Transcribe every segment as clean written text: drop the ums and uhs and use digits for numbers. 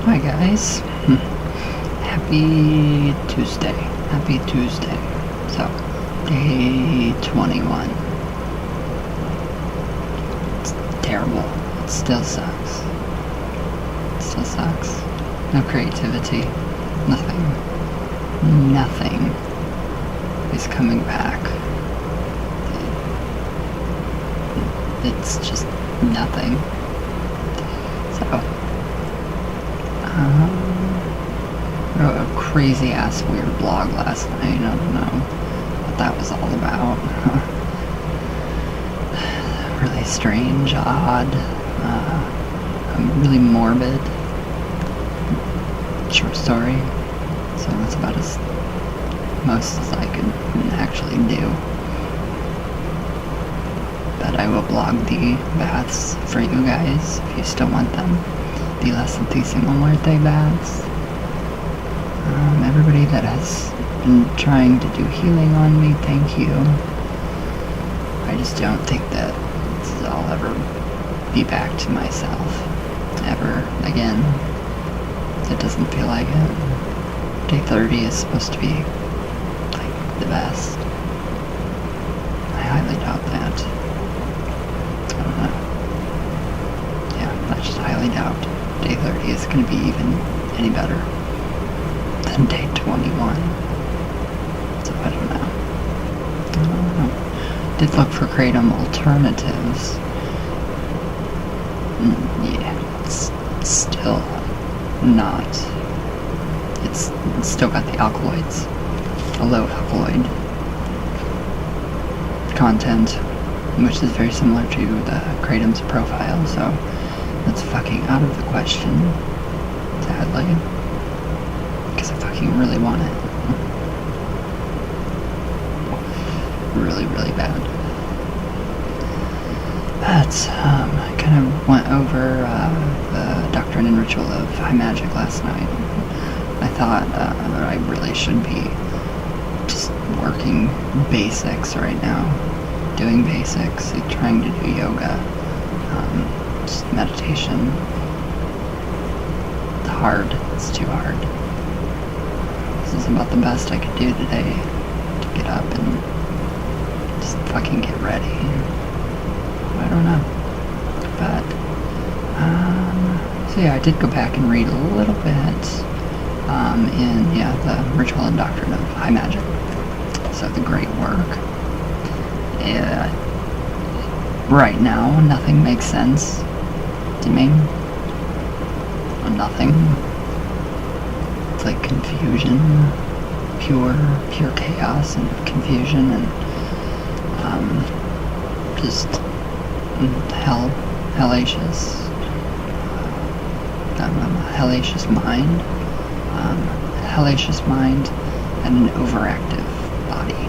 Hi guys. Happy Tuesday. Happy Tuesday. So, day 21. It's terrible. It still sucks. It still sucks. No creativity. Nothing. Nothing is coming back. It's just nothing. So, wrote a crazy ass weird blog last night. I don't know what that was all about. Really strange, odd, really morbid short story. So that's about as most as I could actually do. But I will blog the baths for you guys if you still want them. The La Santísima Muerte baths. Everybody that has been trying to do healing on me, thank you. I just don't think that I'll ever be back to myself. Ever again. It doesn't feel like it. Day 30 is supposed to be, like, the best. I highly doubt that. I don't know. Yeah, I just highly doubt day 30 is going to be even any better than day 21. So I don't know. Did look for Kratom alternatives. Yeah, it's still not. It's still got the alkaloids, a low alkaloid content, which is very similar to the Kratom's profile, so that's fucking out of the question, sadly, because I fucking really want it. Really, really bad. But, I kind of went over the doctrine and ritual of high magic last night. I thought I really should be just working basics right now. Doing basics, trying to do yoga, just meditation. It's hard. It's too hard. This is about the best I could do today, to get up and just fucking get ready. I don't know. But, so yeah, I did go back and read a little bit in, the Ritual and Doctrine of High Magic. So the great work. Yeah, right now, nothing makes sense to me. Nothing. It's like confusion, pure chaos and confusion, and just hellacious. Hellacious mind. Hellacious mind and an overactive body.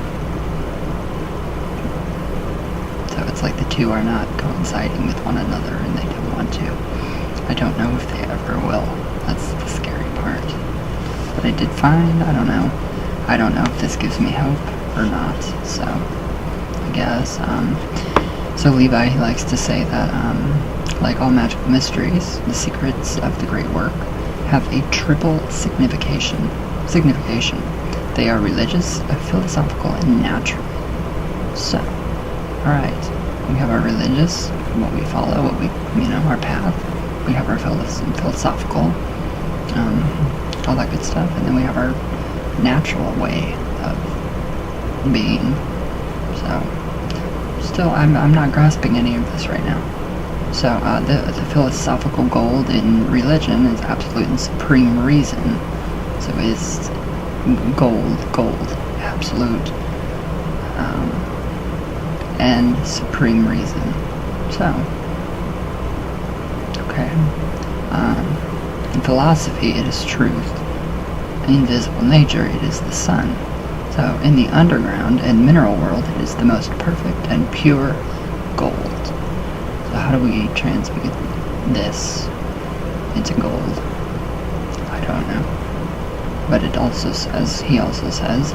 So it's like the two are not coinciding with one another and they don't want to. I don't know if they ever will. That's the scary part. But I did find, I don't know if this gives me hope or not. So, I guess, so Levi, he likes to say that, like all magical mysteries, the secrets of the great work have a triple signification. They are religious, philosophical, and natural. So, alright, we have our religious, what we follow, our path. We have our philosophical, all that good stuff. And then we have our natural way of being. So, still, I'm not grasping any of this right now. So, the philosophical gold in religion is absolute and supreme reason. So is gold, absolute, and supreme reason. So, okay. In philosophy, it is truth. In invisible nature, it is the sun. So, in the underground and mineral world, it is the most perfect and pure gold. So how do we transmute this into gold? I don't know. But it also says, he also says,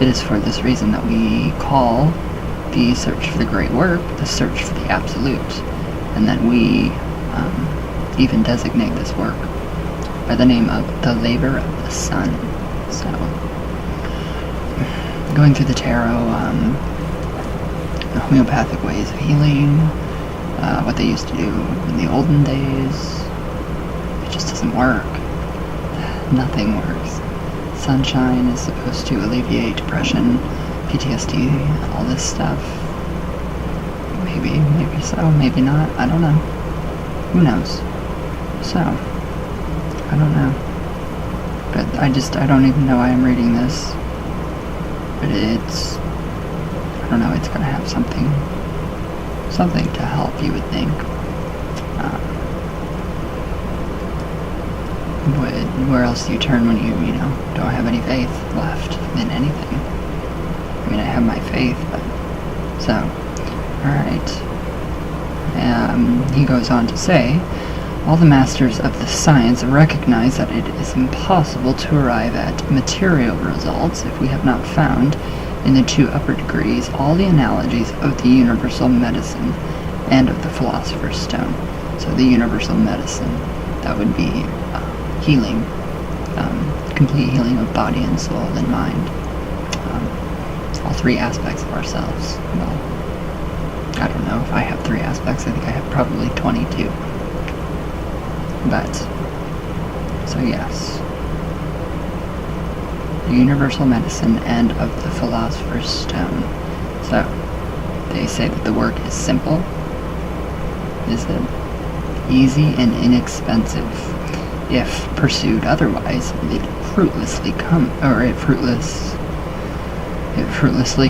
it is for this reason that we call the search for the great work the search for the absolute, and that we even designate this work by the name of The Labor of the Sun. So, going through the tarot, homeopathic ways of healing, what they used to do in the olden days, it just doesn't work. Nothing works. Sunshine is supposed to alleviate depression, PTSD, all this stuff. Maybe so, maybe not, I don't know. Who knows? So, I don't know. But I don't even know why I'm reading this. But it's, I don't know, it's gonna have something to help, you would think. Where else do you turn when you don't have any faith left in anything? I mean, I have my faith, but, so, alright. He goes on to say, all the masters of the science recognize that it is impossible to arrive at material results if we have not found, in the 2 upper degrees, all the analogies of the universal medicine and of the philosopher's stone. So the universal medicine, that would be healing, complete healing of body and soul and mind. All 3 aspects of ourselves. Well, I don't know if I have 3 aspects. I think I have probably 22. But, so yes. The universal medicine and of the philosopher's stone. So, they say that the work is simple. Is it? Easy and inexpensive. If pursued otherwise, it fruitlessly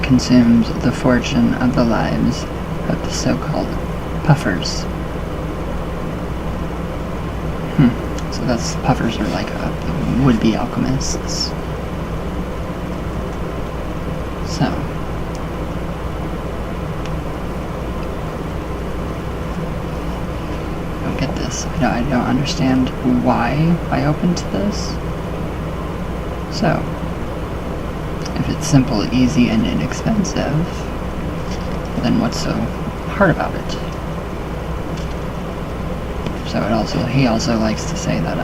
consumes the fortune of the lives of the so-called puffers. So that's, puffers are like would-be alchemists. So, I don't get this. I don't understand why I opened to this. So, if it's simple, easy, and inexpensive, then what's so hard about it? So he also likes to say that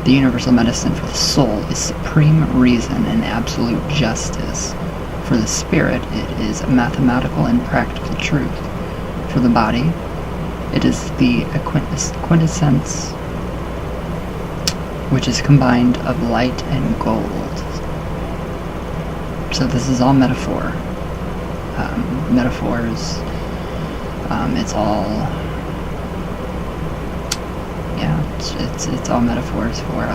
the universal medicine for the soul is supreme reason and absolute justice. For the spirit, it is mathematical and practical truth. For the body, it is the quintessence, which is combined of light and gold. So this is all metaphor. Metaphors. It's all. Yeah, it's all metaphors for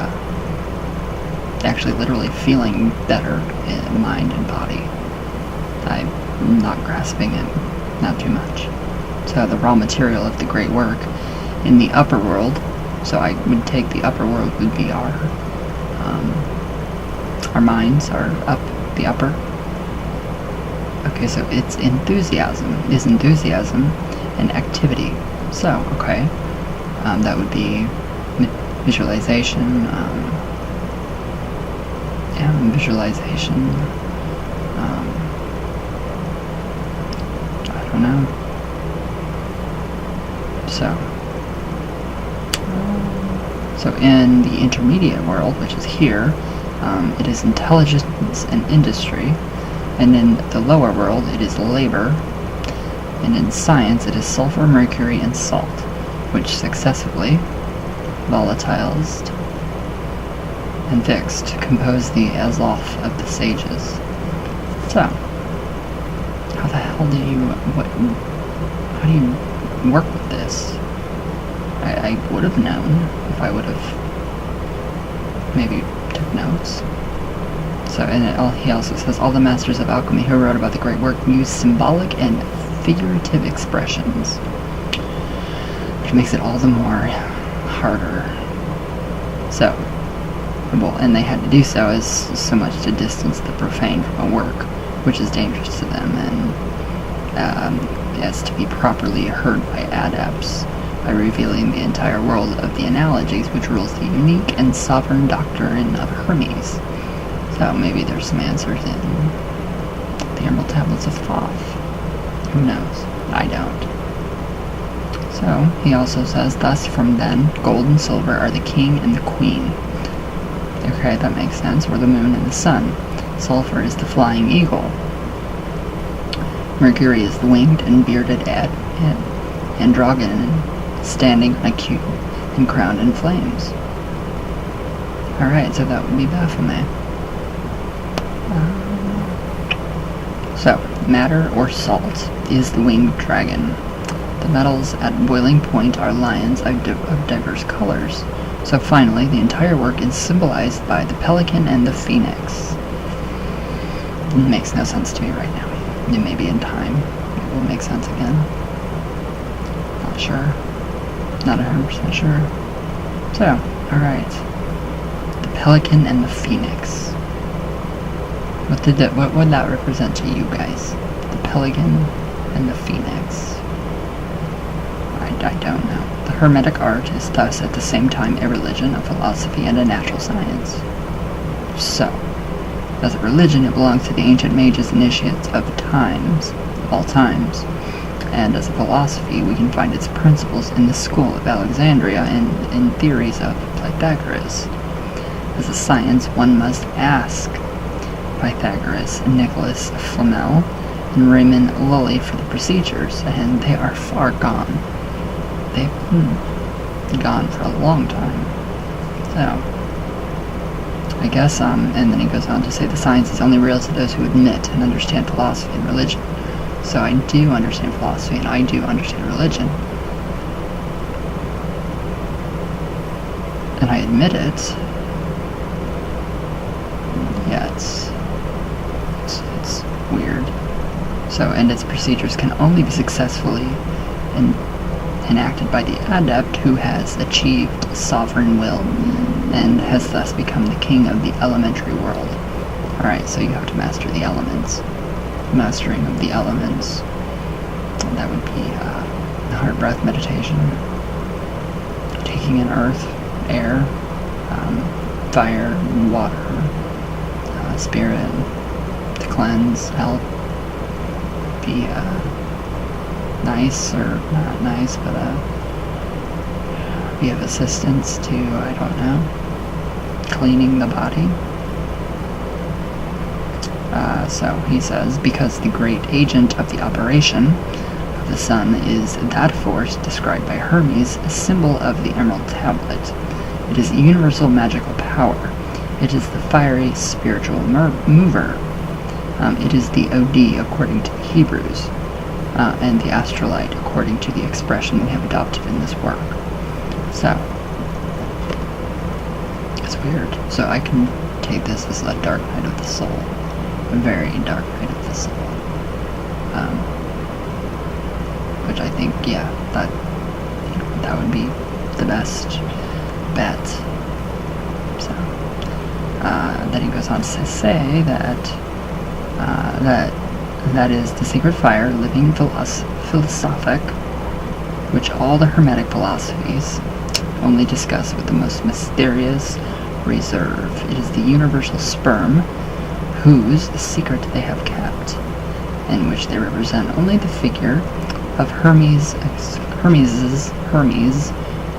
actually literally feeling better in mind and body. I'm not grasping it, not too much. So the raw material of the great work in the upper world. So I would take the upper world would be our minds are up the upper. Okay, so it's enthusiasm and activity. So, okay, that would be visualization, visualization, I don't know. So in the intermediate world, which is here, it is intelligence and industry. And in the lower world, it is labor. And in science, it is sulfur, mercury, and salt, which successively, volatilized and fixed, compose the Azoth of the sages. So, how the hell do you work with this? I would have known if I would have maybe took notes. So, he also says, all the masters of alchemy who wrote about the great work use symbolic and figurative expressions, which makes it all the more harder. So, well, and they had to do so as so much to distance the profane from a work which is dangerous to them, and as to be properly heard by adepts, by revealing the entire world of the analogies which rules the unique and sovereign doctrine of Hermes. So maybe there's some answers in the Emerald Tablets of Thoth. Who knows? I don't. So, he also says, thus from then, gold and silver are the king and the queen. Okay, that makes sense. Or the moon and the sun. Sulfur is the flying eagle. Mercury is the winged and bearded androgynon, standing on a cube and crowned in flames. Alright, so that would be Baphomet. So, matter or salt is the winged dragon. The metals at boiling point are lions of diverse colors. So finally, the entire work is symbolized by the pelican and the phoenix. It makes no sense to me right now. It may be in time. It will make sense again. Not sure. Not 100% sure. So, alright. The pelican and the phoenix. What would that represent to you guys? The pelican and the phoenix. I don't know. The Hermetic art is thus at the same time a religion, a philosophy, and a natural science. So, as a religion, it belongs to the ancient mages initiates of all times. And as a philosophy, we can find its principles in the school of Alexandria and in theories of Pythagoras. As a science, one must ask Pythagoras, Nicholas Flamel, and Raymond Lully for the procedures, and they are far gone. They've been gone for a long time. So, I guess, and then he goes on to say the science is only real to those who admit and understand philosophy and religion. So I do understand philosophy and I do understand religion. And I admit it. Yeah, it's weird. So, and its procedures can only be successfully enacted by the adept who has achieved sovereign will and has thus become the king of the elementary world. Alright, so you have to master the elements. Mastering of the elements. That would be the heart breath meditation. Taking in earth, air, fire, water, spirit, to cleanse, help, be nice or not nice, but be of assistance to, I don't know, cleaning the body. So he says, because the great agent of the operation of the sun is that force described by Hermes, a symbol of the Emerald Tablet. It is a universal magical power. It is the fiery spiritual mover. It is the OD according to the Hebrews, and the astrolite according to the expression we have adopted in this work. So, it's weird. So I can take this as a dark night of the soul. A very dark night of the soul. Which I think, yeah, that would be the best bet. So, then he goes on to say that that is the secret fire, living philosophic, which all the Hermetic philosophies only discuss with the most mysterious reserve. It is the universal sperm, whose secret they have kept, in which they represent only the figure of Hermes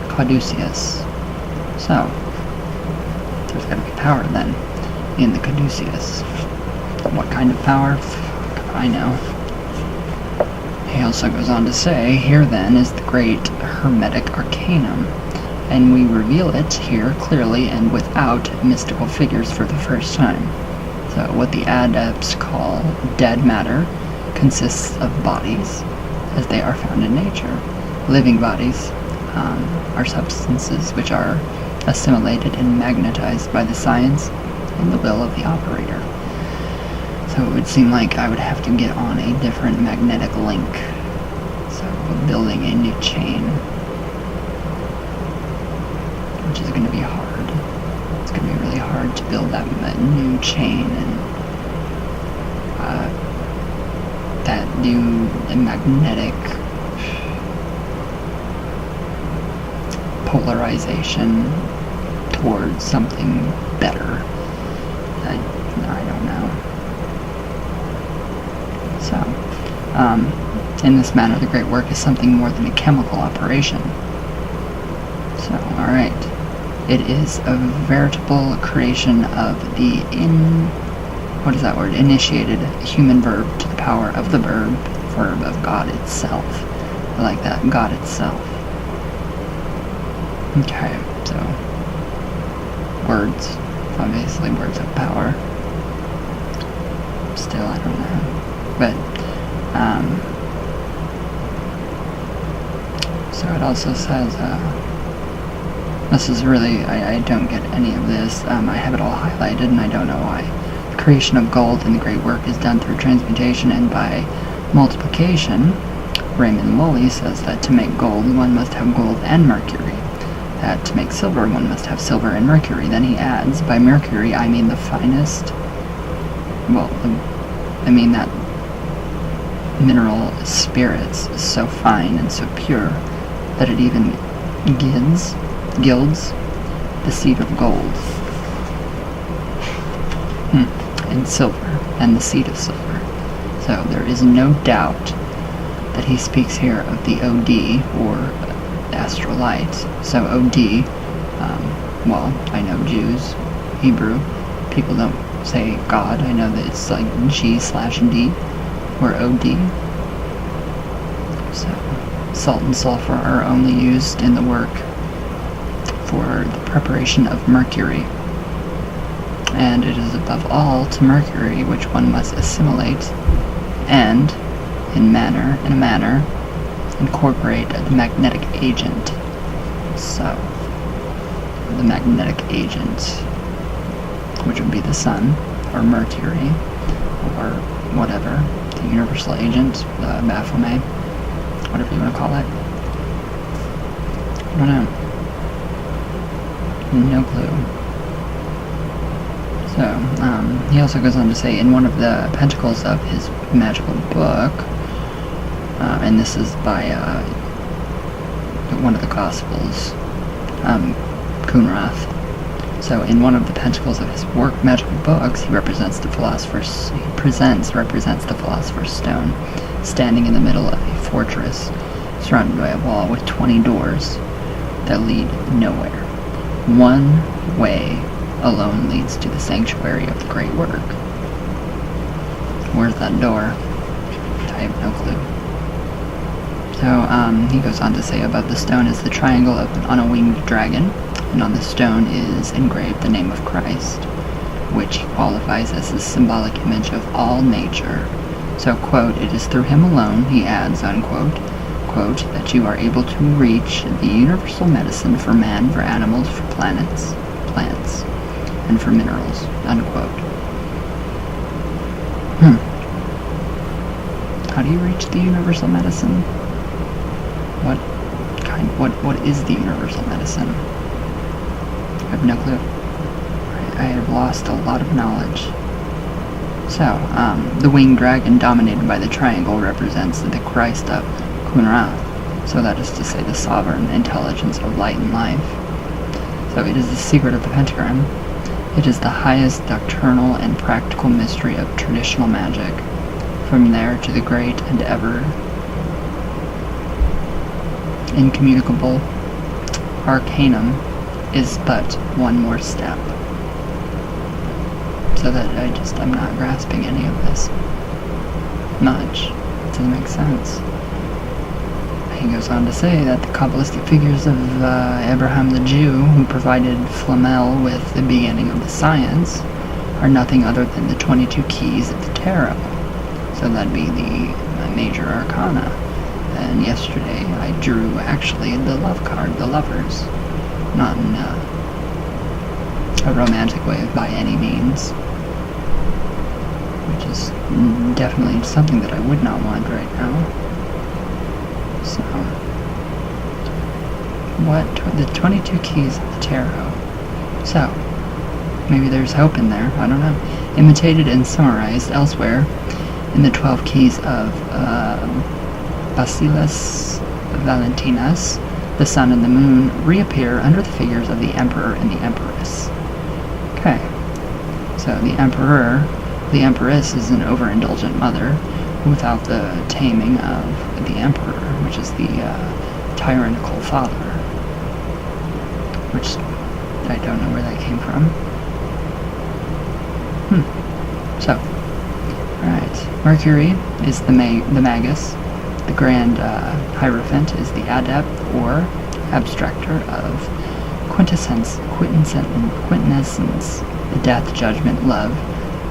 Caduceus. So, there's got to be power then in the Caduceus. What kind of power? I know. He also goes on to say, here then is the great Hermetic Arcanum, and we reveal it here clearly and without mystical figures for the first time. So what the adepts call dead matter consists of bodies, as they are found in nature. Living bodies are substances which are assimilated and magnetized by the science and the will of the operator. So it would seem like I would have to get on a different magnetic link. So building a new chain, which is going to be hard. It's going to be really hard to build that new chain and that new magnetic polarization towards something better. I don't know. So, in this manner, the great work is something more than a chemical operation. So, alright. It is a veritable creation of the initiated human verb to the power of the verb of God itself. I like that, God itself. Okay, so words, obviously words have power. Still, I don't know. But, so it also says, this is really, I don't get any of this. I have it all highlighted and I don't know why. The creation of gold in the great work is done through transmutation and by multiplication. Raymond Lully says that to make gold, one must have gold and mercury. That to make silver, one must have silver and mercury. Then he adds, by mercury, I mean the finest, that mineral spirits is so fine and so pure that it even gilds the seed of gold. And silver, and the seed of silver. So there is no doubt that he speaks here of the OD, or astral light. So OD, I know Jews, Hebrew, people don't say God. I know that it's like G/D, or OD. So salt and sulfur are only used in the work for the preparation of mercury. And it is above all to mercury which one must assimilate and, in a manner, incorporate the magnetic agent. So, the magnetic agent, which would be the sun, or Mercury, or whatever, the universal agent, the Baphomet, whatever you want to call it. I don't know. No clue. So, he also goes on to say, in one of the pentacles of his magical book, and this is by one of the Gospels, Kunrath. So, in one of the pentacles of his magical books, he represents the Philosopher's Stone, standing in the middle of a fortress, surrounded by a wall with 20 doors that lead nowhere. One way alone leads to the sanctuary of the great work. Where's that door? I have no clue. So, he goes on to say, above the stone is the triangle on a winged dragon, and on the stone is engraved the name of Christ, which he qualifies as the symbolic image of all nature. So, quote, it is through him alone, he adds, unquote, quote, that you are able to reach the universal medicine for man, for animals, for plants, and for minerals, unquote. How do you reach the universal medicine? What is the universal medicine? I have no clue. I have lost a lot of knowledge. So, the winged dragon dominated by the triangle represents the Christ of Kunrath. So that is to say the sovereign intelligence of light and life. So it is the secret of the pentagram. It is the highest doctrinal and practical mystery of traditional magic. From there to the great and ever incommunicable arcanum is but one more step. So that I'm not grasping any of this much. It doesn't make sense. He goes on to say that the Kabbalistic figures of Abraham the Jew, who provided Flamel with the beginning of the science, are nothing other than the 22 keys of the tarot. So that'd be the major arcana. And yesterday I drew actually the love card, the lovers. Not in a romantic way by any means. Which is definitely something that I would not want right now. So, the 22 keys of the tarot. So, maybe there's hope in there, I don't know. Imitated and summarized elsewhere in the 12 keys of Basilis Valentinus, the sun and the moon reappear under the figures of the emperor and the empress. Okay, so the empress is an overindulgent mother without the taming of the emperor, which is the tyrannical father, which I don't know where that came from. So, alright. Mercury is the magus. The Grand Hierophant is the adept or abstractor of quintessence, the death, judgment, love,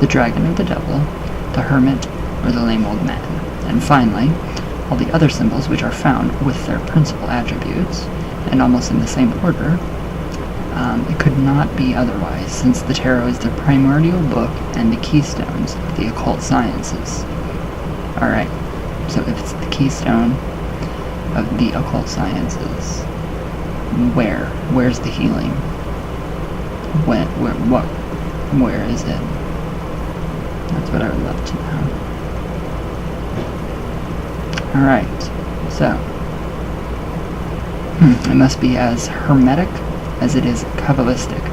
the dragon or the devil, the hermit, or the lame old man. And finally, all the other symbols which are found with their principal attributes, and almost in the same order. It could not be otherwise, since the tarot is the primordial book and the keystones of the occult sciences. Alright, so if it's the keystone of the occult sciences, where's the healing? Where is it? That's what I would love to know. Alright, so it must be as hermetic as it is Kabbalistic,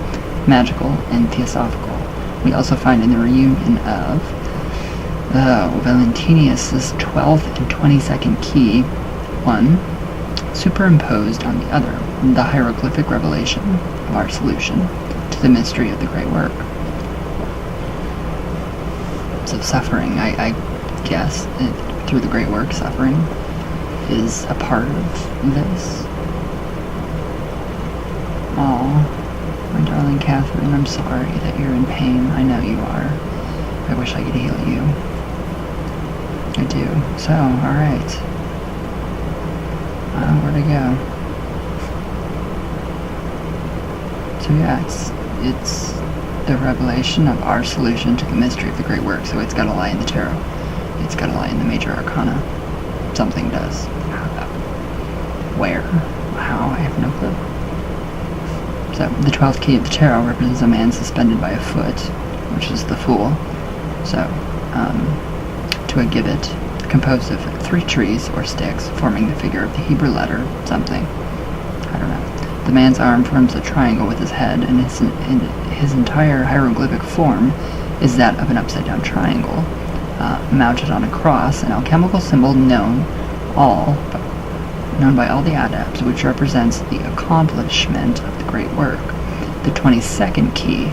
magical, and theosophical. We also find in the reunion of Valentinius's 12th and 22nd key, one superimposed on the other, the hieroglyphic revelation of our solution to the mystery of the great work. So suffering, I guess, through the great work, suffering is a part of this. Aw, my darling Catherine, I'm sorry that you're in pain. I know you are. I wish I could heal you. I do. So, alright. Where'd I go? So yeah, it's the revelation of our solution to the mystery of the great work. So it's gotta lie in the tarot. It's gotta lie in the major arcana. Something does. Where? How? I have no clue. So, the 12th key of the tarot represents a man suspended by a foot, which is the Fool. So, to a gibbet, composed of 3 trees or sticks, forming the figure of the Hebrew letter, something. I don't know. The man's arm forms a triangle with his head, and his entire hieroglyphic form is that of an upside-down triangle, mounted on a cross, an alchemical symbol known by all the adepts, which represents the accomplishment of the great work. The 22nd key,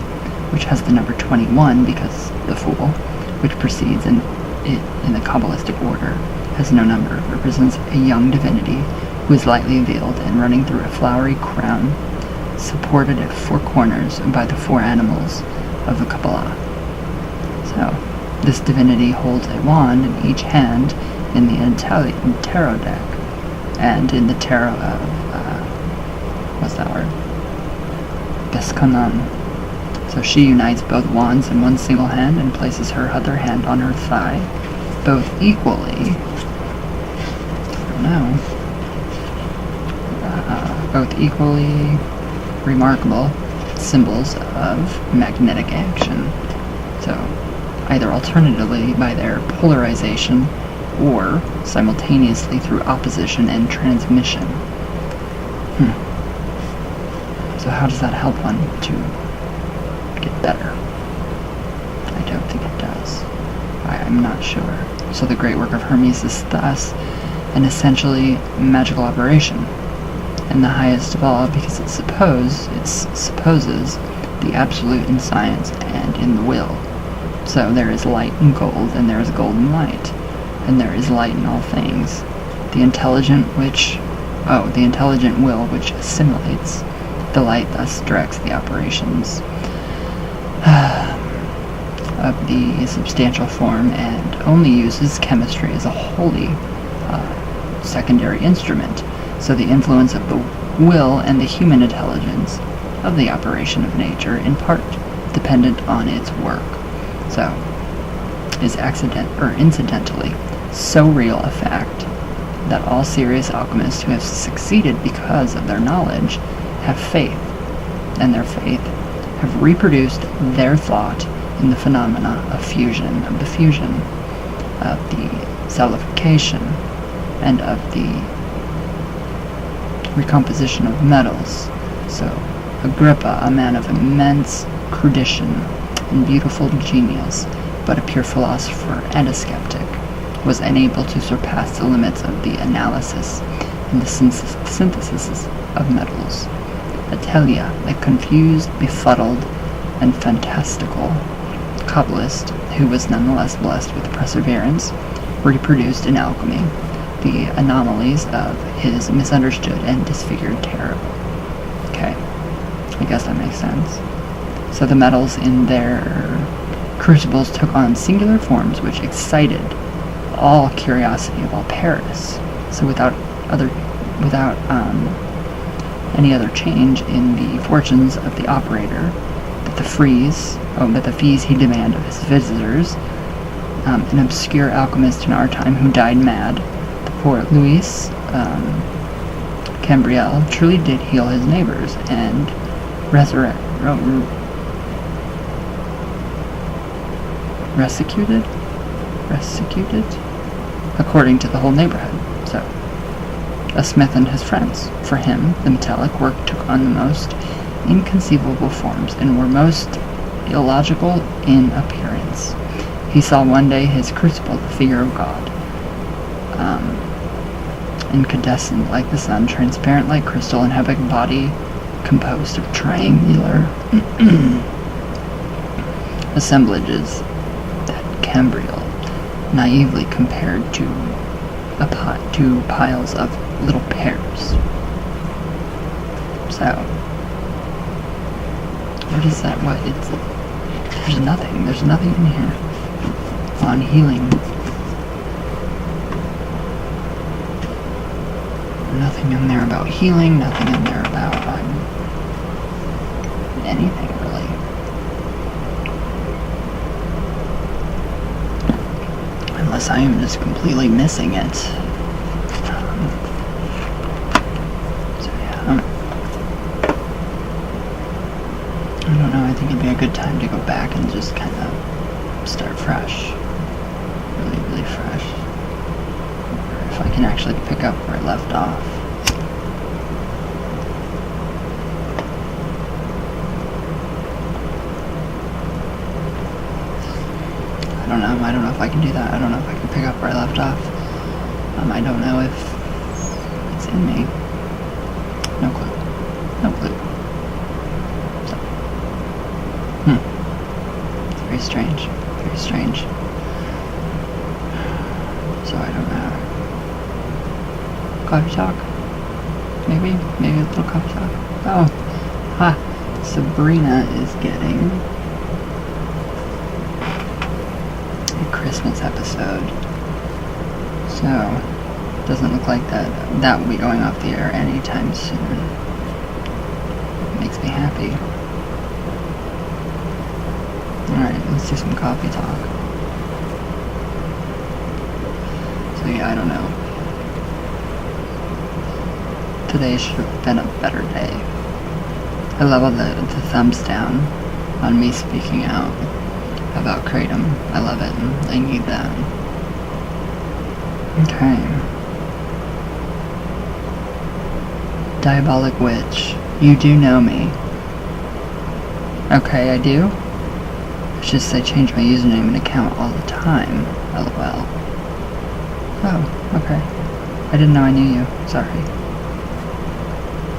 which has the number 21 because the Fool, which proceeds in the Kabbalistic order, has no number, represents a young divinity who is lightly veiled and running through a flowery crown, supported at 4 corners by the 4 animals of the Kabbalah. So, this divinity holds a wand in each hand in the tarot deck, and in the tarot of, what's that word? Beskanan. So she unites both wands in one single hand and places her other hand on her thigh, both equally, both equally remarkable symbols of magnetic action. So, either alternatively by their polarization or simultaneously through opposition and transmission. So how does that help one to get better? I don't think it does. I'm not sure. So the great work of Hermes is thus an essentially magical operation, and the highest of all because it supposes the absolute in science and in the will. So there is light in gold, and there is gold in light. And there is light in all things. The intelligent will which assimilates the light thus directs the operations of the substantial form and only uses chemistry as a wholly secondary instrument. So the influence of the will and the human intelligence of the operation of nature, in part dependent on its work. So, is incidentally so real a fact that all serious alchemists who have succeeded because of their knowledge have faith, and their faith have reproduced their thought in the phenomena of fusion, of the solidification, and of the recomposition of metals. So, Agrippa, a man of immense erudition and beautiful genius, but a pure philosopher and a skeptic, was unable to surpass the limits of the analysis and the synthesis of metals. Atelia, a confused, befuddled, and fantastical kabbalist who was nonetheless blessed with perseverance, reproduced in alchemy the anomalies of his misunderstood and disfigured tarot. Okay, I guess that makes sense. So the metals in their crucibles took on singular forms which excited all curiosity of all Paris. So without any other change in the fortunes of the operator, that the fees he demanded of his visitors, an obscure alchemist in our time who died mad, the poor Louis Cambriel, truly did heal his neighbors and resecuted, according to the whole neighborhood. So, a smith and his friends. For him, the metallic work took on the most inconceivable forms and were most illogical in appearance. He saw one day his crucible, the figure of God, incandescent like the sun, transparent like crystal, and have a body composed of triangular assemblages that Cambriel naively compared to piles of little pears. So, what is that? There's nothing in here on healing. Nothing in there about healing, nothing in there about anything really. Unless I am just completely missing it. I don't know, I think it'd be a good time to go back and just kind of start fresh. Really, really fresh. Or if I can actually pick up where I left off. I don't know if I can do that. I don't know if I can pick up where I left off. I don't know if it's in me. No clue. So. It's very strange. Very strange. So I don't know. Coffee talk? Maybe a little coffee talk. Oh. Sabrina is getting Christmas episode, so it doesn't look like that will be going off the air anytime soon. It makes me happy. Alright, let's do some coffee talk. So yeah, I don't know. Today should have been a better day. I love all the thumbs down on me speaking out about Kratom. I love it, and I need that. Okay. Diabolic Witch. You do know me. Okay, I do? It's just I change my username and account all the time. LOL. Oh, okay. I didn't know I knew you. Sorry.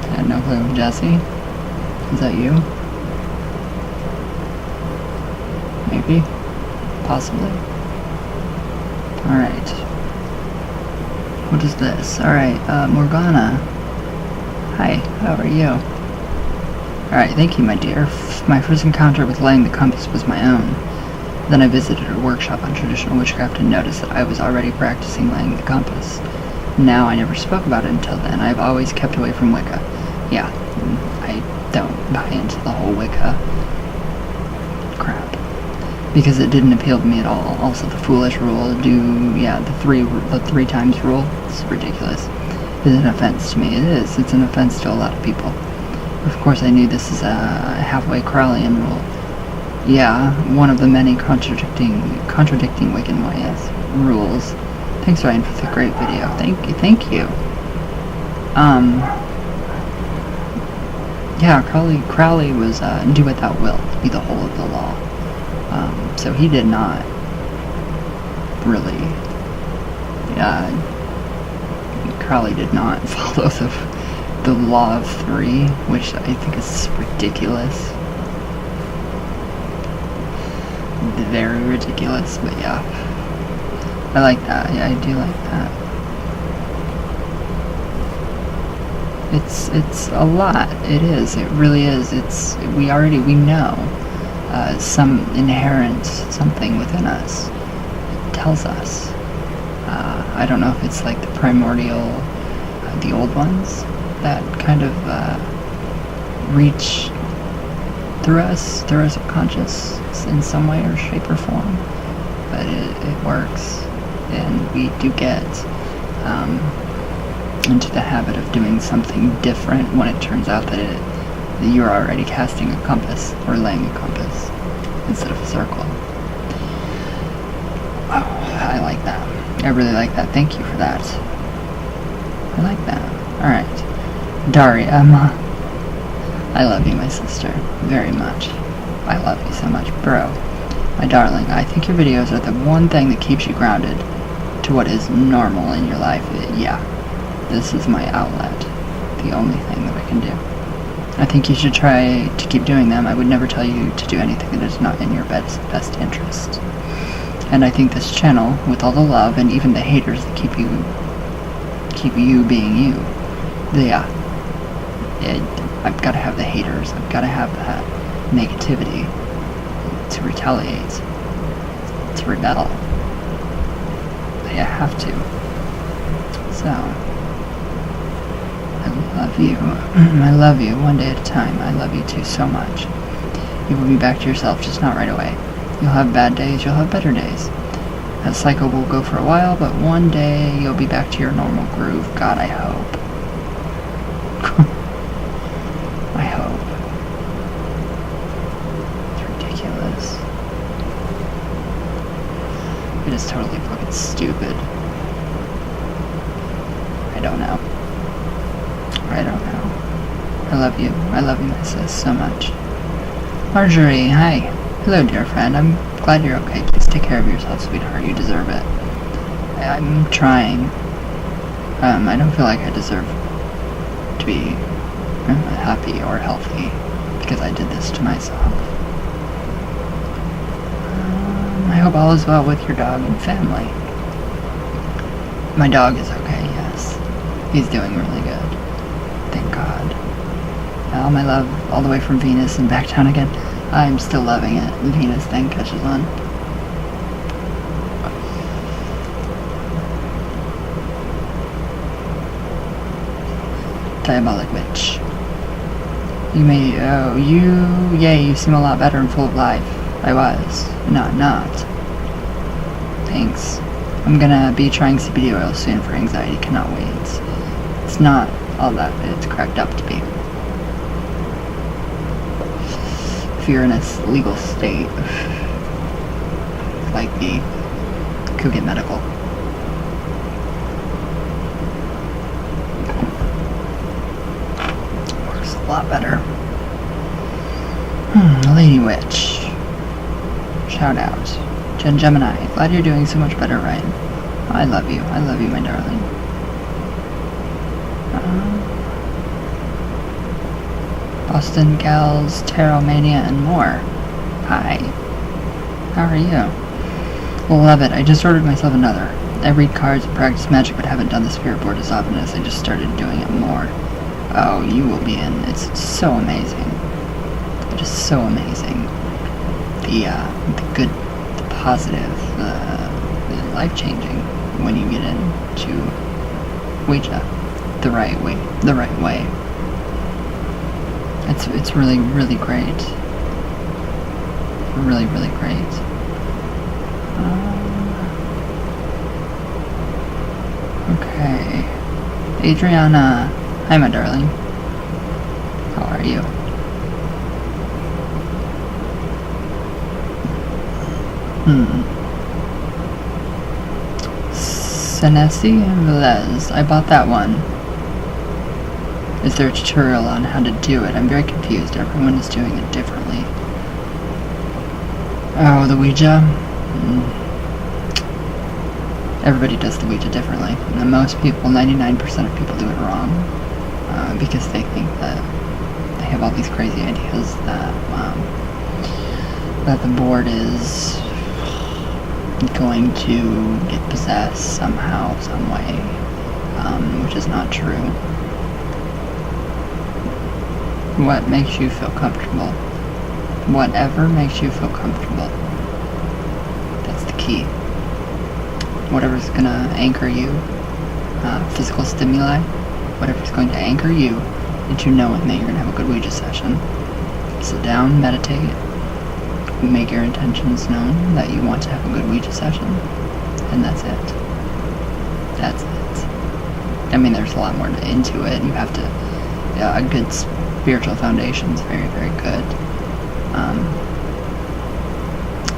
I had no clue. Jesse? Is that you? Maybe. Possibly. Alright. What is this? Alright, Morgana. Hi, how are you? Alright, thank you, my dear. My first encounter with laying the compass was my own. Then I visited a workshop on traditional witchcraft and noticed that I was already practicing laying the compass. Now, I never spoke about it until then. I've always kept away from Wicca. Yeah, I don't buy into the whole Wicca crap. Because it didn't appeal to me at all. Also, the foolish rule, the three times rule, it's ridiculous. Is an offense to me. It is. It's an offense to a lot of people. Of course, I knew this is a halfway Crowleyan rule. Yeah, one of the many contradicting Wiccan rules. Thanks, Ryan, for the great video. Thank you. Yeah, Crowley was do what thou wilt, be the whole of the law. So he did not really, Crowley did not follow the law of three, which I think is ridiculous. Very ridiculous, but yeah. I like that. Yeah, I do like that. It's a lot. It is. It really is. We know some inherent something within us. It tells us. I don't know if it's like the primordial, the old ones that kind of reach through us, through our subconscious in some way or shape or form. But it works, and we do get into the habit of doing something different when it turns out that you're already casting a compass or laying a compass instead of a circle. Oh, I like that. I really like that. Thank you for that. I like that. Alright. Dari, I love you, my sister, very much. I love you so much, bro. My darling, I think your videos are the one thing that keeps you grounded to what is normal in your life. Yeah, this is my outlet. The only thing that I can do. I think you should try to keep doing them. I would never tell you to do anything that is not in your best interest. And I think this channel, with all the love and even the haters that keep you being you, I've got to have the haters. I've got to have that negativity to retaliate, to rebel. I have to. So, I love you. I love you one day at a time. I love you too so much. You will be back to yourself, just not right away. You'll have bad days, you'll have better days. That cycle will go for a while, but one day you'll be back to your normal groove. God, I hope. I hope. It's ridiculous. It is totally fucking stupid. I don't know. I love you. I love you, my sis, so much. Marjorie, hi. Hello, dear friend. I'm glad you're okay. Please take care of yourself, sweetheart. You deserve it. I'm trying. I don't feel like I deserve to be happy or healthy because I did this to myself. I hope all is well with your dog and family. My dog is okay, yes. He's doing really good. Thank God. All my love, all the way from Venus and back down again. I'm still loving it. The Venus thing catches on. Diabolic witch. You seem a lot better and full of life. I was. Not. Thanks. I'm gonna be trying CBD oil soon for anxiety. Cannot wait. It's not all that it's cracked up to be. If you're in a legal state, like me, go get medical. Works a lot better. Lady Witch. Shout out. Jen Gemini. Glad you're doing so much better, Ryan. I love you, my darling. Boston Gals, Tarot Mania, and more. Hi. How are you? Love it. I just ordered myself another. I read cards and practice magic, but haven't done the spirit board as often as I just started doing it more. Oh, you will be in. It's so amazing. Just so amazing. The good, the positive, the life-changing when you get into Ouija the right way. It's really, really great. Really, really great. Okay. Adriana. Hi, my darling. How are you? Senesi Velez. I bought that one. Is there a tutorial on how to do it? I'm very confused. Everyone is doing it differently. Oh, the Ouija? Everybody does the Ouija differently. And most people, 99% of people do it wrong. because they think that they have all these crazy ideas that the board is going to get possessed somehow, some way, which is not true. What makes you feel comfortable? Whatever makes you feel comfortable. That's the key. Whatever's gonna anchor you, physical stimuli, whatever's going to anchor you into knowing that you're gonna have a good Ouija session. Sit down, meditate, make your intentions known that you want to have a good Ouija session, and that's it. That's it. I mean, there's a lot more into it. You have to, a good spiritual foundation is very, very good.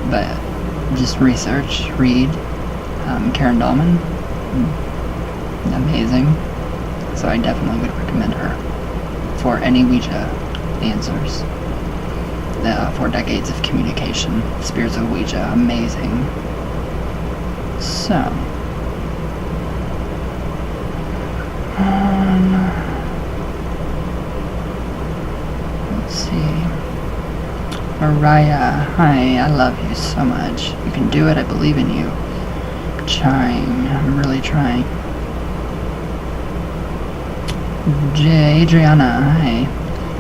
But just research, read. Karen Dahlman, amazing. So I definitely would recommend her for any Ouija answers. The 4 decades of communication, Spirits of Ouija, amazing. So, let's see. Mariah, hi, I love you so much. You can do it, I believe in you. Trying, I'm really trying. Adriana, hi.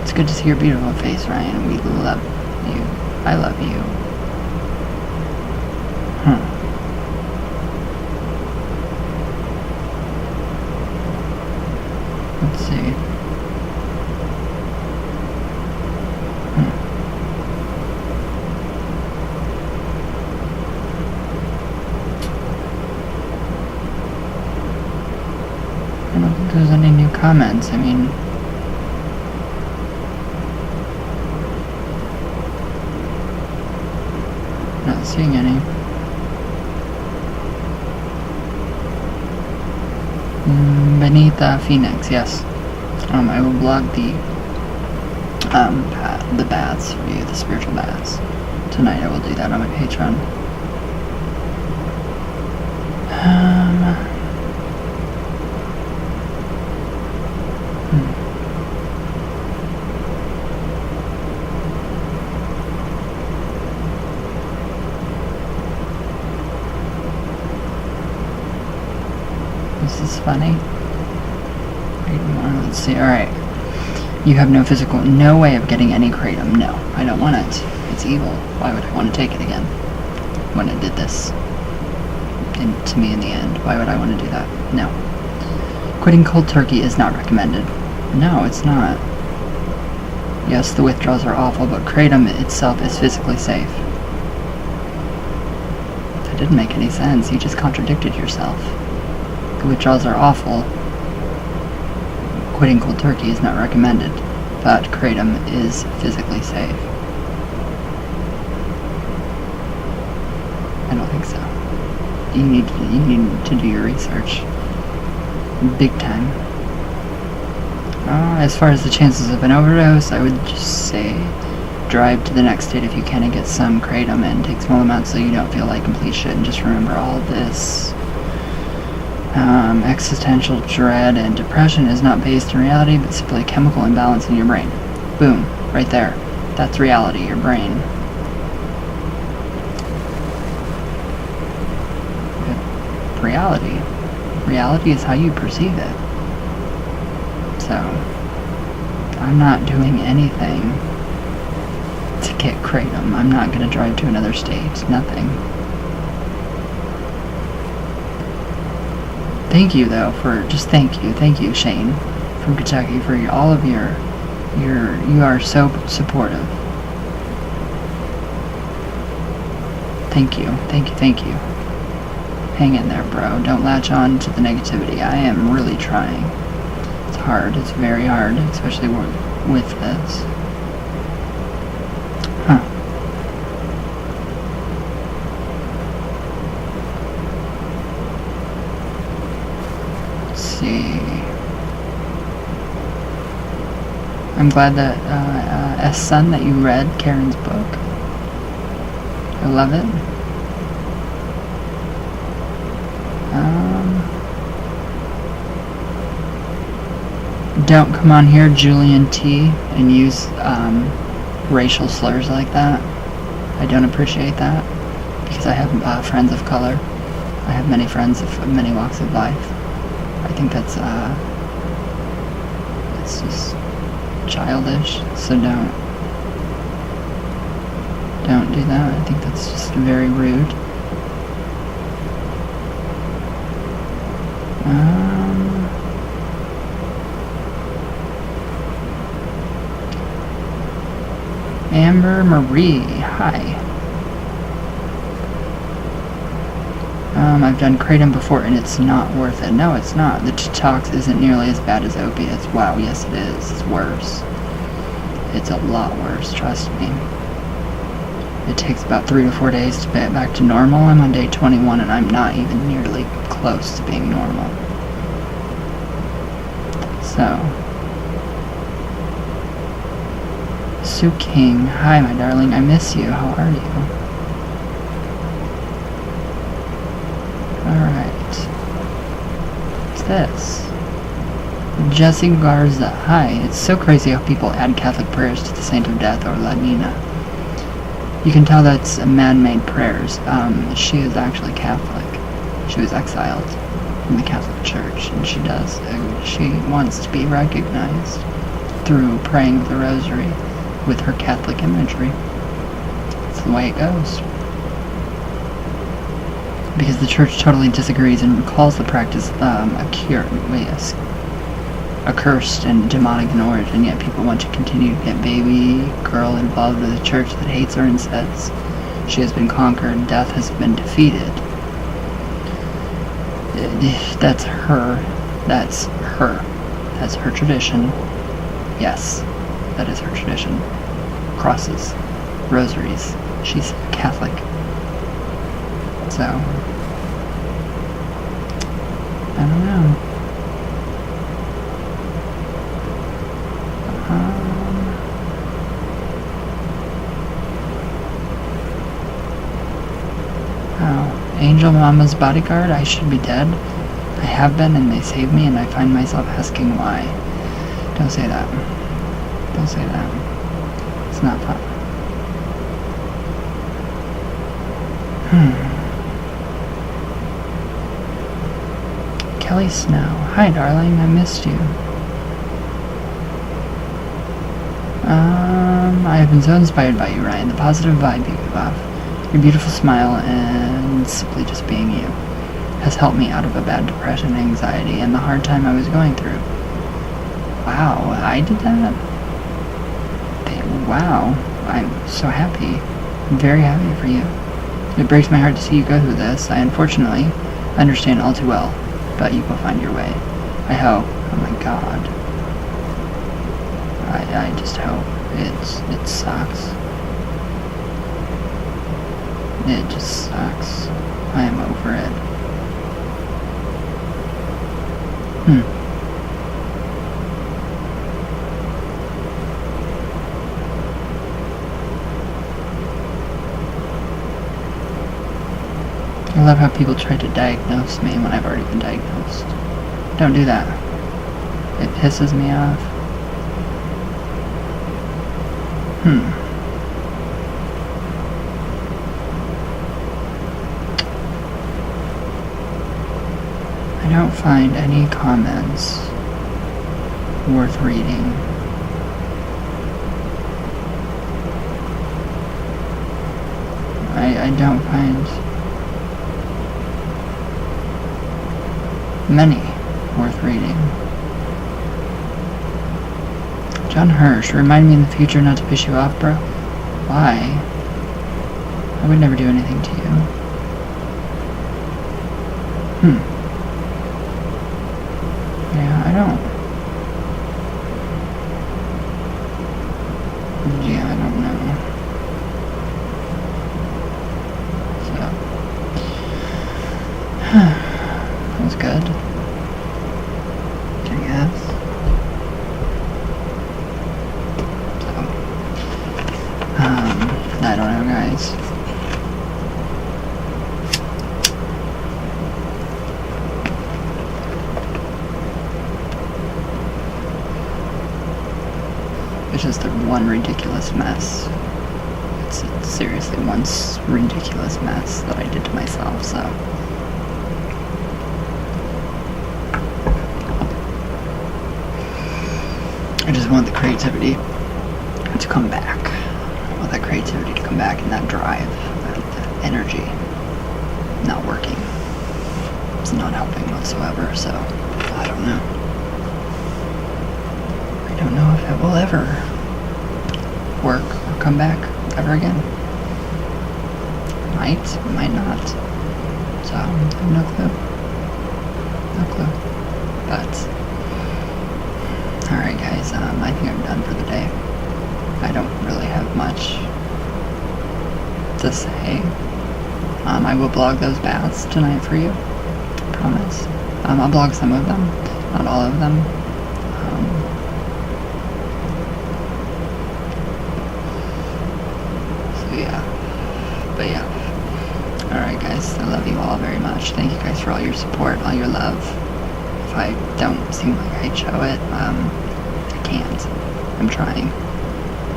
It's good to see your beautiful face, Ryan. We love you. I love you. Let's see. I don't think there's any new comments. I mean, not seeing any. Benita Phoenix, yes. I will blog the baths for you, the spiritual baths. Tonight I will do that on my Patreon. This is funny. Let's see, alright. You have no way of getting any Kratom. No, I don't want it. It's evil. Why would I want to take it again? When it did this to me in the end. Why would I want to do that? No. Quitting cold turkey is not recommended. No, it's not. Yes, the withdrawals are awful, but Kratom itself is physically safe. That didn't make any sense. You just contradicted yourself. The withdrawals are awful. Quitting cold turkey is not recommended, but Kratom is physically safe. I don't think so. You need to do your research. Big time. As far as the chances of an overdose, I would just say drive to the next state if you can and get some Kratom and take small amounts so you don't feel like complete shit, and just remember all this. Existential dread and depression is not based in reality, but simply a chemical imbalance in your brain. Boom. Right there. That's reality, your brain. Reality. Reality is how you perceive it. So, I'm not doing anything to get Kratom. I'm not going to drive to another state. Nothing. Thank you, though, thank you, Shane, from Kentucky, for all of you are so supportive. Thank you. Hang in there, bro. Don't latch on to the negativity. I am really trying. It's hard. It's very hard, especially with this. I'm glad that S-Son that you read Karen's book. I love it. Don't come on here, Julian T, and use racial slurs like that. I don't appreciate that, because I have friends of color. I have many friends of many walks of life. I think that's it's just childish, so don't do that. I think that's just very rude. Amber Marie, hi. I've done Kratom before and it's not worth it. No, it's not. The detox isn't nearly as bad as opiates. Wow, yes it is. It's worse. It's a lot worse, trust me. It takes about 3 to 4 days to get back to normal. I'm on day 21 and I'm not even nearly close to being normal. So, Sue King, hi my darling, I miss you. How are you? Alright. What's this? Jesse Garza, hi. It's so crazy how people add Catholic prayers to the Saint of Death or La Nina. You can tell that's man-made prayers. She is actually Catholic. She was exiled from the Catholic Church, and she wants to be recognized through praying the rosary with her Catholic imagery. That's the way it goes. Because the Church totally disagrees and calls the practice accursed and demonic in origin, yet people want to continue to get baby girl involved with a church that hates her and says she has been conquered, death has been defeated. That's her. That's her tradition. Yes, that is her tradition. Crosses, rosaries. She's Catholic. So, I don't know. Angel Mama's bodyguard, I should be dead. I have been and they saved me and I find myself asking why. Don't say that. Don't say that. It's not fun. Kelly Snow, hi darling, I missed you. I have been so inspired by you, Ryan. The positive vibe you give off, your beautiful smile, and simply just being you has helped me out of a bad depression, anxiety, and the hard time I was going through. Wow, I did that? Wow, I'm so happy. I'm very happy for you. It breaks my heart to see you go through this. I unfortunately understand all too well, but you will find your way. I hope. Oh my god. I just hope. It sucks. It just sucks. I am over it. I love how people try to diagnose me when I've already been diagnosed. Don't do that. It pisses me off. I don't find any comments worth reading. I don't find many worth reading. John Hirsch, remind me in the future not to piss you off, bro. Why? I would never do anything to you. Yeah, I don't. Yeah, I don't know. So. That was good. I guess. I don't know, guys. just one ridiculous mess. It's seriously one ridiculous mess that I did to myself, so. I just want the creativity to come back. I want that creativity to come back and that drive, that energy not working. It's not helping whatsoever, so I don't know. I don't know if it will ever work or come back ever again. Might not. So I have no clue. No clue. But alright guys, I think I'm done for the day. I don't really have much to say. I will blog those baths tonight for you. Promise. I'll blog some of them, not all of them. So yeah. But yeah. Alright guys, I love you all very much. Thank you guys for all your support, all your love. If I don't seem like I show it, I can't. I'm trying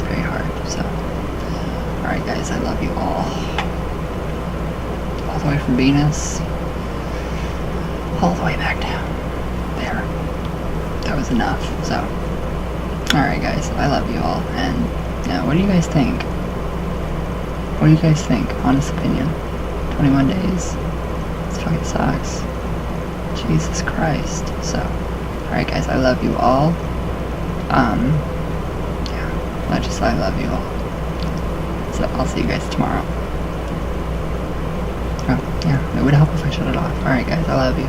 very hard, so. Alright guys, I love you all. All the way from Venus, all the way back down. There. That was enough, so. Alright guys, I love you all, and yeah, what do you guys think? What do you guys think? Honest opinion. 21 days. This fucking sucks. Jesus Christ. So, alright guys, I love you all. Yeah, I love you all. So, I'll see you guys tomorrow. Oh, yeah, it would help if I shut it off. Alright guys, I love you.